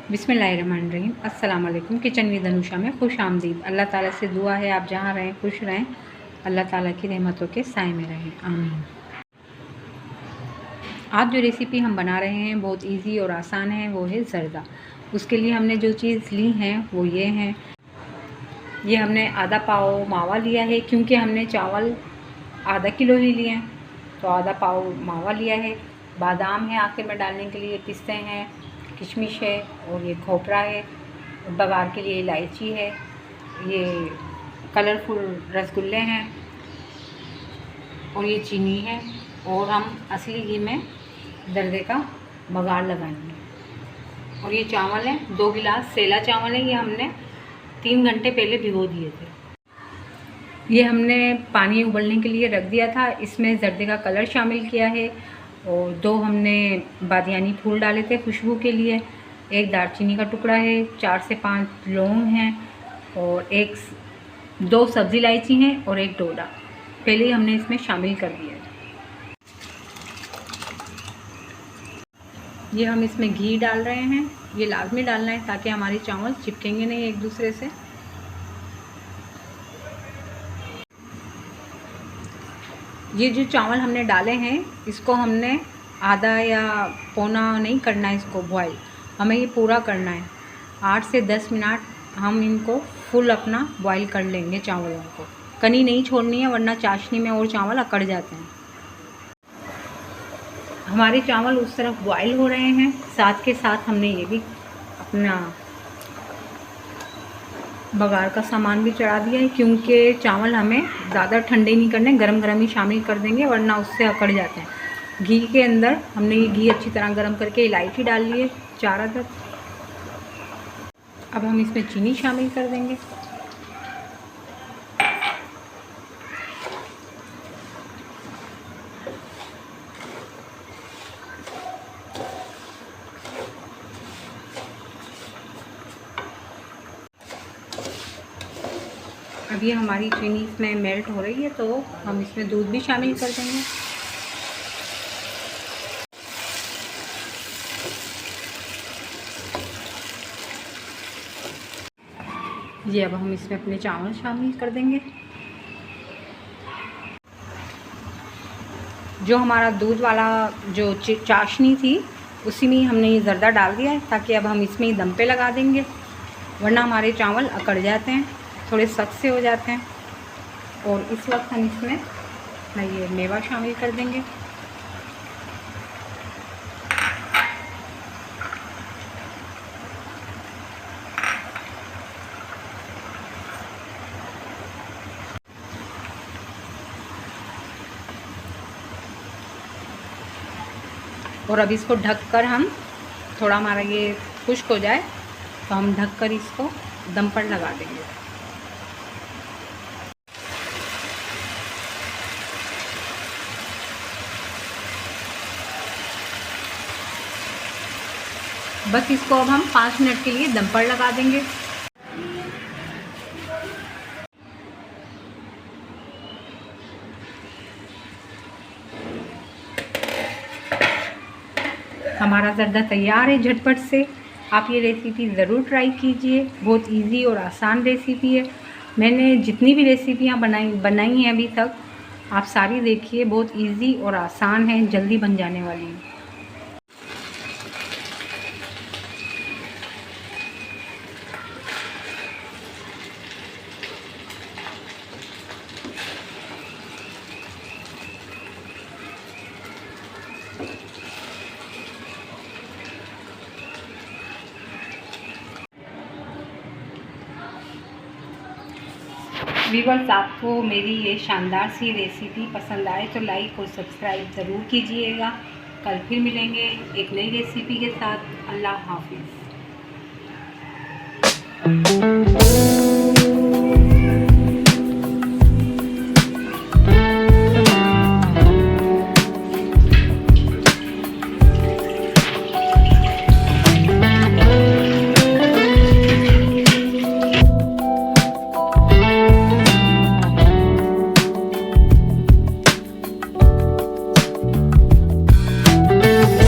बिस्मिल्लाहिर्रहमानिर्रहीम। अस्सलाम वालेकुम। किचन विद अनुषा में खुश आमदीद। अल्लाह ताला से दुआ है आप जहाँ रहें खुश रहें, अल्लाह ताला की रहमतों के साए में रहें, आमीन। आज जो रेसिपी हम बना रहे हैं बहुत इजी और आसान है, वो है ज़र्दा। उसके लिए हमने जो चीज़ ली हैं वो ये हैं। ये हमने आधा पाव मावा लिया है, क्योंकि हमने चावल आधा किलो ही लिए हैं तो आधा पाव मावा लिया है। बादाम है आखिर में डालने के लिए, पिस्ते हैं, किशमिश है और ये खोपरा है। बघार के लिए इलायची है, ये कलरफुल रसगुल्ले हैं और ये चीनी है। और हम असली घी में दर्दे का बघार लगाएंगे। और ये चावल है, 2 गिलास सेला चावल है, ये हमने 3 घंटे पहले भिगो दिए थे। ये हमने पानी उबलने के लिए रख दिया था। इसमें जर्दे का कलर शामिल किया है और 2 हमने बादियानी फूल डाले थे खुशबू के लिए। 1 दालचीनी का टुकड़ा है, 4 से 5 लौंग हैं और 2 सब्ज़ी इलायची हैं और 1 डोडा पहले ही हमने इसमें शामिल कर दिया है। ये हम इसमें घी डाल रहे हैं, ये लाजमी डालना है ताकि हमारे चावल चिपकेंगे नहीं एक दूसरे से। ये जो चावल हमने डाले हैं इसको हमने आधा या पौना नहीं करना है, इसको बॉयल हमें ये पूरा करना है। 8 से 10 मिनट हम इनको फुल अपना बॉयल कर लेंगे चावलों को। कनी नहीं छोड़नी है वरना चाशनी में और चावल अकड़ जाते हैं। हमारे चावल उस तरफ बॉयल हो रहे हैं, साथ के साथ हमने ये भी अपना बघार का सामान भी चढ़ा दिया है, क्योंकि चावल हमें ज़्यादा ठंडे नहीं करने, गरम गरम ही शामिल कर देंगे वरना उससे अकड़ जाते हैं। घी के अंदर हमने ये घी अच्छी तरह गरम करके इलायची डाल ली है 4 अदद। अब हम इसमें चीनी शामिल कर देंगे। अब ये हमारी चीनी इसमें मेल्ट हो रही है तो हम इसमें दूध भी शामिल कर देंगे। ये अब हम इसमें अपने चावल शामिल कर देंगे। जो हमारा दूध वाला जो चाशनी थी उसी में हमने ये ज़र्दा डाल दिया है, ताकि अब हम इसमें ही दम पे लगा देंगे वरना हमारे चावल अकड़ जाते हैं, थोड़े सख्त से हो जाते हैं। और इस वक्त हम इसमें ये मेवा शामिल कर देंगे। और अब इसको ढककर हम थोड़ा हमारा ये खुश्क हो जाए तो हम ढककर इसको दम पर लगा देंगे। बस इसको अब हम 5 मिनट के लिए दम पर लगा देंगे। हमारा ज़र्दा तैयार है झटपट से। आप ये रेसिपी ज़रूर ट्राई कीजिए, बहुत इजी और आसान रेसिपी है। मैंने जितनी भी रेसिपियाँ बनाई हैं अभी तक, आप सारी देखिए, बहुत इजी और आसान है, जल्दी बन जाने वाली है। व्यूअर्स, आपको मेरी ये शानदार सी रेसिपी पसंद आए तो लाइक और सब्सक्राइब ज़रूर कीजिएगा। कल फिर मिलेंगे एक नई रेसिपी के साथ। अल्लाह हाफिज़।